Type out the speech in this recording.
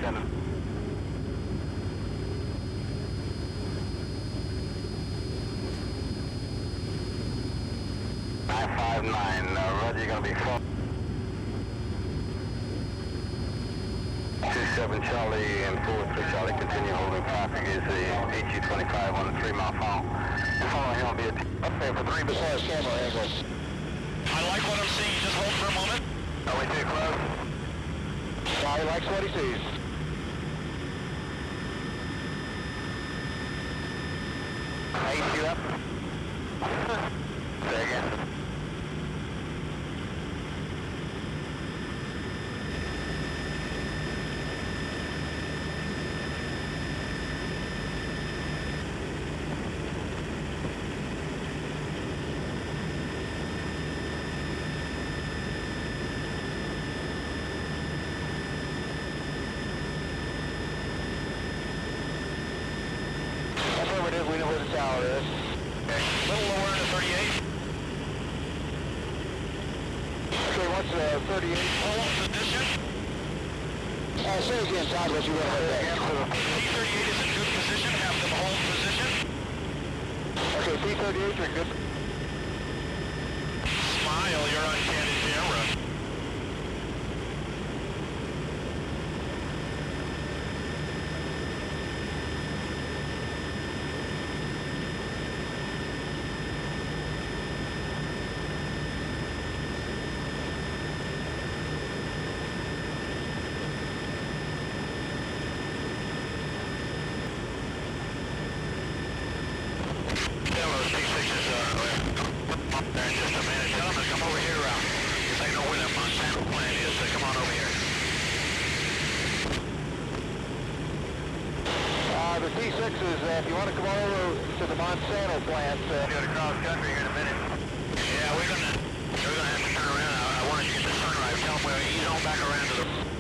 37. 959, Roger, you're going to be 27 Charlie and 43 Charlie, continue holding traffic is the HU-25 on the 3-mile fall. And following him will be a okay for 3 before camera angle. I like what I'm seeing, just hold for a moment. Are we too close? Charlie likes what he sees. HU up. Say again. Affirmative, we know where the tower is. Okay, a little lower in the 38. Okay, what's the 38? Hold position. Say again, Todd, what you want to say again? P-38 is in good position, have them hold position. Okay, P-38, you're good. Smile, you're on candid camera. The T6 is, if you want to come on over to the Monsanto plant. Go to cross country here in a minute. Yeah, we're gonna have to turn around. I wanted to get the sunrise. Tell them we're ease on back around to the